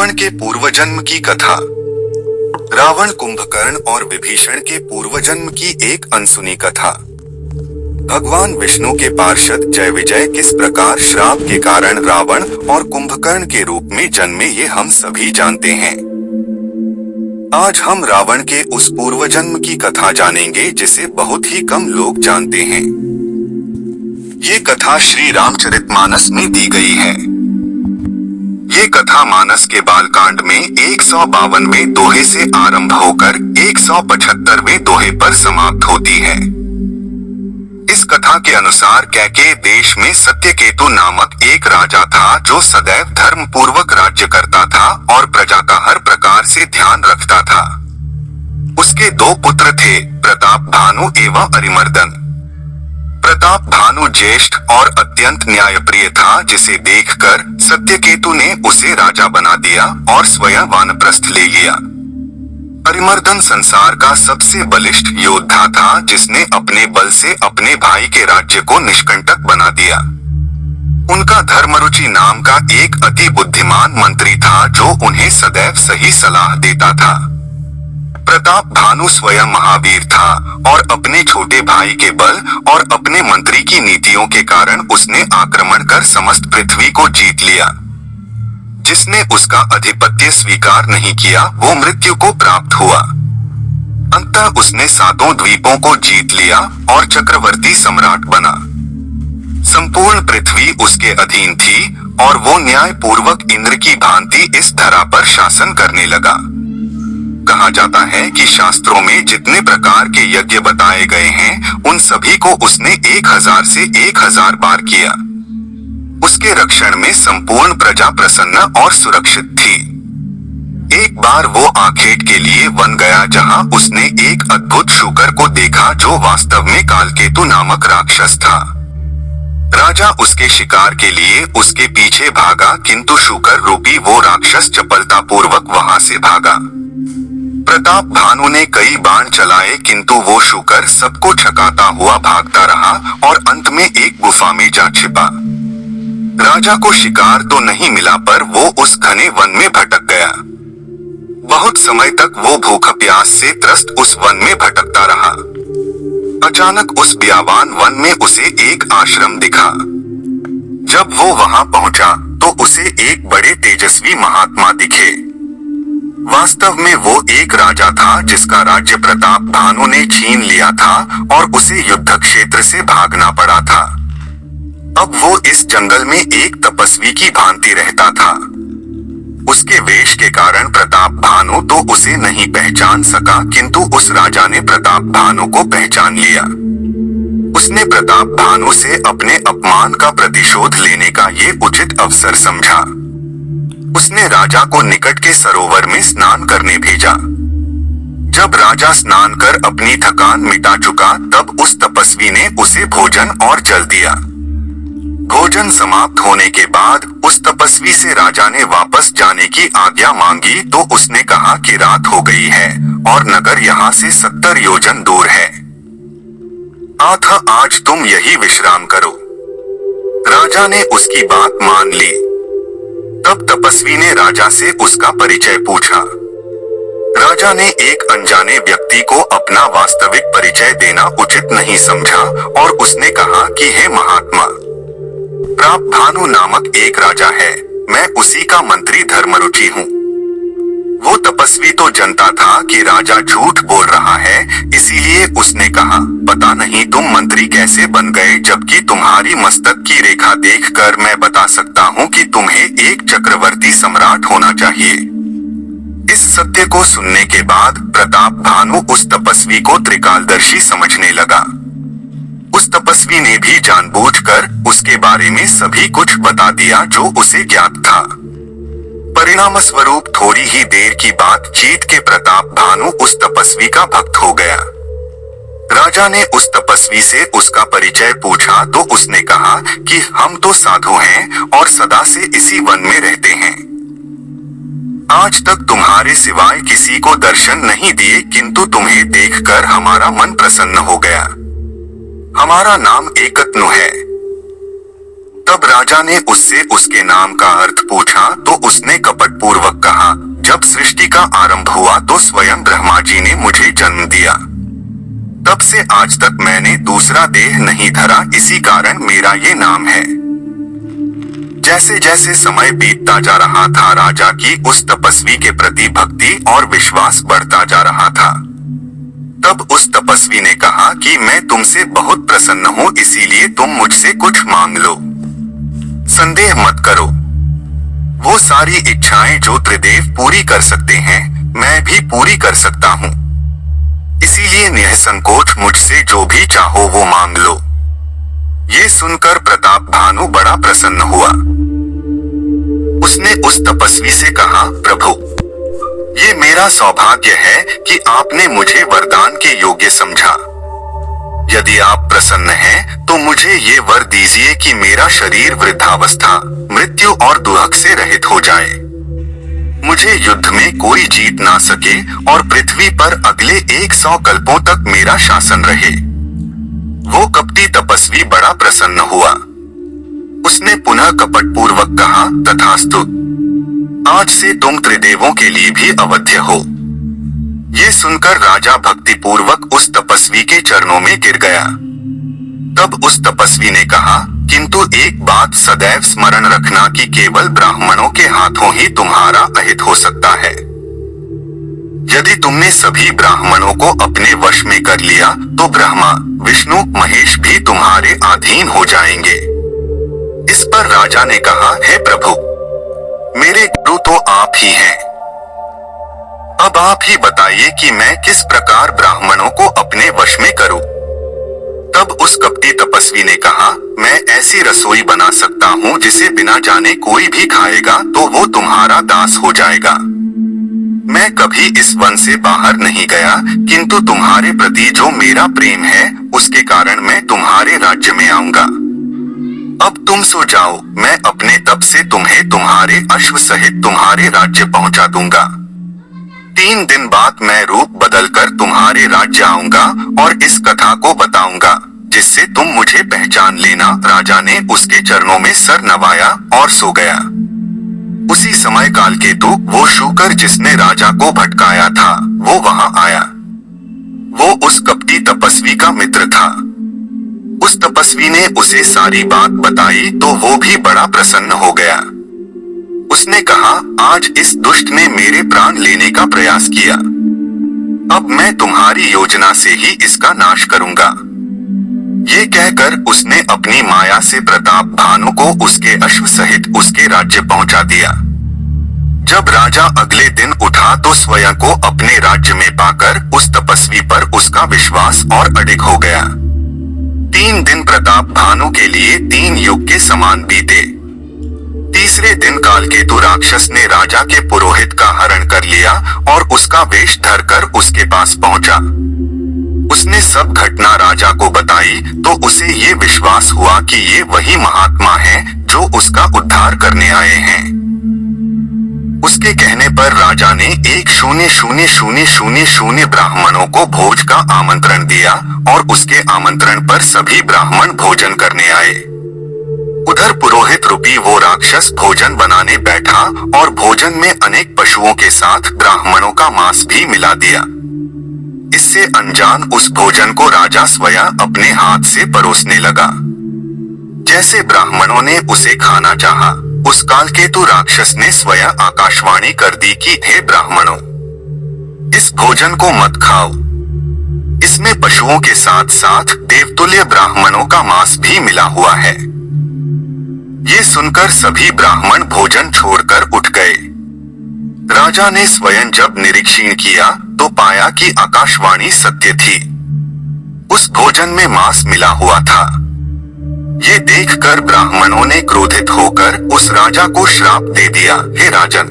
रावण के पूर्वजन्म की कथा। रावण, कुंभकर्ण और विभीषण के पूर्वजन्म की एक अनसुनी कथा। भगवान विष्णु के पार्षद जयविजय किस प्रकार श्राप के कारण रावण और कुंभकर्ण के रूप में जन्मे, ये हम सभी जानते हैं। आज हम रावण के उस पूर्वजन्म की कथा जानेंगे जिसे बहुत ही कम लोग जानते हैं। ये कथा श्री रामचरितमानस में दी गई है। ये कथा मानस के बालकांड में 152वें दोहे से आरंभ होकर 175वें दोहे पर समाप्त होती है। इस कथा के अनुसार कैकेय देश में सत्यकेतु नामक एक राजा था जो सदैव धर्म पूर्वक राज्य करता था और प्रजा का हर प्रकार से ध्यान रखता था। उसके दो पुत्र थे, प्रताप भानु एवं अरिमर्दन। प्रताप भानु ज्येष्ठ और अत्यंत न्यायप्रिय था, जिसे देखकर सत्यकेतु ने उसे राजा बना दिया और स्वयं वानप्रस्थ ले लिया। अरिमर्दन संसार का सबसे बलिष्ठ योद्धा था, जिसने अपने बल से अपने भाई के राज्य को निष्कंटक बना दिया। उनका धर्मरुचि नाम का एक अति बुद्धिमान मंत्री था जो उन्हें सदैव सही सलाह देता था। प्रताप भानु स्वयं महावीर था और अपने छोटे भाई के बल और अपने मंत्री की नीतियों के कारण उसने आक्रमण कर समस्त पृथ्वी को जीत लिया। जिसने उसका अधिपत्य स्वीकार नहीं किया वो मृत्यु को प्राप्त हुआ। अंततः उसने सातों द्वीपों को जीत लिया और चक्रवर्ती सम्राट बना। संपूर्ण पृथ्वी उसके अधीन थी और वो न्याय पूर्वक इंद्र की भांति इस धरा पर शासन करने लगा। कहा जाता है कि शास्त्रों में जितने प्रकार के यज्ञ बताए गए हैं उन सभी को उसने 1000 से 1000 बार किया। उसके रक्षण में संपूर्ण प्रजा प्रसन्न और सुरक्षित थी। एक बार वो आखेट के लिए वन गया, जहां उसने एक अद्भुत शूकर को देखा जो वास्तव में कालकेतु नामक राक्षस था। राजा उसके शिकार के लिए उसके पीछे भागा, किंतु शूकर रूपी वो राक्षस चपलतापूर्वक वहां से भागा। प्रताप भानु ने कई बाण चलाए, किंतु वो शूकर सबको छकाता हुआ भागता रहा और अंत में एक गुफा में जा छिपा। राजा को शिकार तो नहीं मिला, पर वो उस घने वन में भटक गया। बहुत समय तक वो भूख प्यास से त्रस्त उस वन में भटकता रहा। अचानक उस बियाबान वन में उसे एक आश्रम दिखा। जब वो वहां पहुंचा तो उसे एक बड़े तेजस्वी महात्मा दिखे। वास्तव में वो एक राजा था जिसका राज्य प्रताप भानु ने छीन लिया था और उसे युद्ध क्षेत्र से भागना पड़ा था। अब वो इस जंगल में एक तपस्वी की भांति रहता था। उसके वेश के कारण प्रताप भानु तो उसे नहीं पहचान सका, किंतु उस राजा ने प्रताप भानु को पहचान लिया। उसने प्रताप भानु से अपने अपमान का प्रतिशोध लेने का ये उचित अवसर समझा। उसने राजा को निकट के सरोवर में स्नान करने भेजा। जब राजा स्नान कर अपनी थकान मिटा चुका, तब उस तपस्वी ने उसे भोजन और जल दिया। भोजन समाप्त होने के बाद उस तपस्वी से राजा ने वापस जाने की आज्ञा मांगी, तो उसने कहा कि रात हो गई है और नगर यहाँ से 70 योजन दूर है। अतः आज तुम यही विश्राम करो। राजा ने उसकी बात मान ली। तब तपस्वी ने राजा से उसका परिचय पूछा। राजा ने एक अनजाने व्यक्ति को अपना वास्तविक परिचय देना उचित नहीं समझा और उसने कहा कि हे महात्मा, प्रताप भानु नामक एक राजा है, मैं उसी का मंत्री धर्मरुचि हूँ। वो तपस्वी तो जानता था कि राजा झूठ बोल रहा है, इसीलिए उसने कहा, पता नहीं तुम मंत्री कैसे बन गए, जबकि तुम्हारी मस्तक की रेखा देखकर मैं बता सकता हूँ कि तुम्हें एक चक्रवर्ती सम्राट होना चाहिए। इस सत्य को सुनने के बाद प्रताप भानु उस तपस्वी को त्रिकालदर्शी समझने लगा। उस तपस्वी ने भी जानबूझकर उसके बारे में सभी कुछ बता दिया जो उसे ज्ञात था। परिणाम स्वरूप थोड़ी ही देर की बातचीत के प्रताप भानु उस तपस्वी का भक्त हो गया। राजा ने उस तपस्वी से उसका परिचय पूछा तो उसने कहा कि हम तो साधु हैं और सदा से इसी वन में रहते हैं। आज तक तुम्हारे सिवाय किसी को दर्शन नहीं दिए, किंतु तुम्हें देखकर हमारा मन प्रसन्न हो गया। हमारा नाम एकत्नु है। तब राजा ने उससे उसके नाम का अर्थ पूछा तो उसने कपटपूर्वक कहा, जब सृष्टि का आरंभ हुआ तो स्वयं ब्रह्मा जी ने मुझे जन्म दिया। तब से आज तक मैंने दूसरा देह नहीं धरा, इसी कारण मेरा ये नाम है। जैसे जैसे समय बीतता जा रहा था, राजा की उस तपस्वी के प्रति भक्ति और विश्वास बढ़ता जा रहा था। तब उस तपस्वी ने कहा कि मैं तुमसे बहुत प्रसन्न हूँ, इसीलिए तुम मुझसे कुछ मांग लो। संदेह मत करो, वो सारी इच्छाएं जो त्रिदेव पूरी कर सकते हैं, मैं भी पूरी कर सकता हूँ। इसीलिए निःसंकोच मुझसे जो भी चाहो वो मांग लो। ये सुनकर प्रताप भानु बड़ा प्रसन्न हुआ। उसने उस तपस्वी से कहा, प्रभु, ये मेरा सौभाग्य है कि आपने मुझे वरदान के योग्य समझा। यदि आप प्रसन्न हैं, तो मुझे ये वर दीजिए कि मेरा शरीर वृद्धावस्था, मृत्यु और दुख से रहित हो जाए। मुझे युद्ध में कोई जीत ना सके और पृथ्वी पर अगले 100 कल्पों तक मेरा शासन रहे। वो कपटी तपस्वी बड़ा प्रसन्न हुआ। उसने पुनः कपटपूर्वक कहा, तथास्तु, आज से तुम त्रिदेवों के लिए भी अवध्य हो। ये सुनकर राजा भक्तिपूर्वक उस तपस्वी के चरणों में गिर गया। तब उस तपस्वी ने कहा, किंतु एक बात सदैव स्मरण रखना कि केवल ब्राह्मणों के हाथों ही तुम्हारा अहित हो सकता है। यदि तुमने सभी ब्राह्मणों को अपने वश में कर लिया तो ब्रह्मा, विष्णु, महेश भी तुम्हारे अधीन हो जाएंगे। इस पर राजा ने कहा, हे प्रभु, मेरे गुरु तो आप ही हैं। अब आप ही बताइए कि मैं किस प्रकार ब्राह्मणों को अपने वश में करूं। तब उस कपटी तपस्वी ने कहा, मैं ऐसी रसोई बना सकता हूं जिसे बिना जाने कोई भी खाएगा तो वो तुम्हारा दास हो जाएगा। मैं कभी इस वन से बाहर नहीं गया, किंतु तुम्हारे प्रति जो मेरा प्रेम है उसके कारण मैं तुम्हारे राज्य में आऊंगा। अब तुम सो जाओ, मैं अपने तप से तुम्हें तुम्हारे अश्व सहित तुम्हारे राज्य पहुंचा दूंगा। 3 दिन बाद मैं रूप बदलकर तुम्हारे राज्य आऊंगा और इस कथा को बताऊंगा, जिससे तुम मुझे पहचान लेना। राजा ने उसके चरणों में सर नवाया और सो गया। उसी समय कालकेतु, वो शूकर जिसने राजा को भटकाया था, वो वहां आया। वो उस कपटी तपस्वी का मित्र था। उस तपस्वी ने उसे सारी बात बताई तो वो भी बड़ा प्रसन्न हो गया। उसने कहा, आज इस दुष्ट ने मेरे प्राण लेने का प्रयास किया। अब मैं तुम्हारी योजना से ही इसका नाश करूंगा। ये कहकर उसने अपनी माया से प्रताप भानु को उसके अश्व सहित उसके राज्य पहुंचा दिया। जब राजा अगले दिन उठा तो स्वयं को अपने राज्य में पाकर उस तपस्वी पर उसका विश्वास और अडिग हो गया। 3 दिन प्रताप भानु के लिए 3 युग के समान बीते। तीसरे दिन कालकेतु राक्षस ने राजा के पुरोहित का हरण कर लिया और उसका वेश धरकर उसके पास पहुंचा। उसने सब घटना राजा को बताई तो उसे ये विश्वास हुआ कि ये वही महात्मा हैं जो उसका उद्धार करने आए हैं। उसके कहने पर राजा ने 1,000,000 ब्राह्मणों को भोज का आमंत्रण दिया और उसके आमंत्रण पर सभी ब्राह्मण भोजन करने आए। उधर पुरोहित रूपी वो राक्षस भोजन बनाने बैठा और भोजन में अनेक पशुओं के साथ ब्राह्मणों का मांस भी मिला दिया। इससे अनजान उस भोजन को राजा स्वयं अपने हाथ से परोसने लगा। जैसे ब्राह्मणों ने उसे खाना चाहा, उस कालकेतु राक्षस ने स्वयं आकाशवाणी कर दी कि हे ब्राह्मणों, इस भोजन को मत खाओ। इसमें पशुओं के साथ साथ देवतुल्य ब्राह्मणों का मांस भी मिला हुआ है। ये सुनकर सभी ब्राह्मण भोजन छोड़कर उठ गए। राजा ने स्वयं जब निरीक्षण किया तो पाया कि आकाशवाणी सत्य थी। उस भोजन में मांस मिला हुआ था। ये देखकर ब्राह्मणों ने क्रोधित होकर उस राजा को श्राप दे दिया, हे राजन,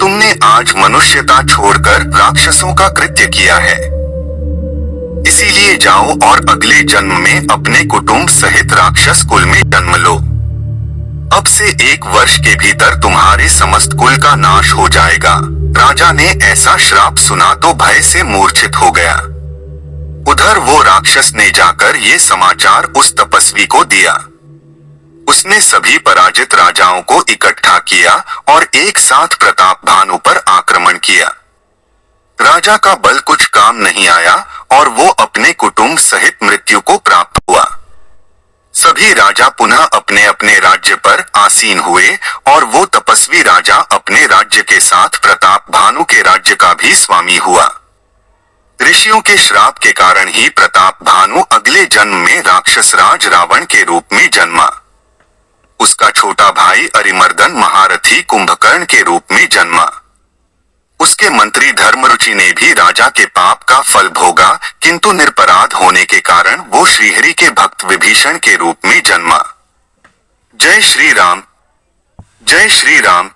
तुमने आज मनुष्यता छोड़कर राक्षसों का कृत्य किया है। इसीलिए जाओ और अगले जन्म में अपने कुटुंब सहित राक्षस कुल में जन्म लो। अब से 1 वर्ष के भीतर तुम्हारे समस्त कुल का नाश हो जाएगा। राजा ने ऐसा श्राप सुना तो भय से मूर्छित हो गया। उधर वो राक्षस ने जाकर ये समाचार उस तपस्वी को दिया। उसने सभी पराजित राजाओं को इकट्ठा किया और एक साथ प्रताप भानु पर आक्रमण किया। राजा का बल कुछ काम नहीं आया और वो अपने कुटुंब सहित मृत्यु को प्राप्त हुआ। सभी राजा पुनः अपने अपने राज्य पर आसीन हुए और वो तपस्वी राजा अपने राज्य के साथ प्रताप भानु के राज्य का भी स्वामी हुआ। ऋषियों के श्राप के कारण ही प्रताप भानु अगले जन्म में राक्षस राज रावण के रूप में जन्मा। उसका छोटा भाई अरिमर्दन महारथी कुंभकर्ण के रूप में जन्मा। उसके मंत्री धर्मरुचि ने भी राजा के पाप का फल भोगा, किंतु निरपराध होने के कारण वो श्रीहरि के भक्त विभीषण के रूप में जन्मा। जय श्री राम। जय श्री राम।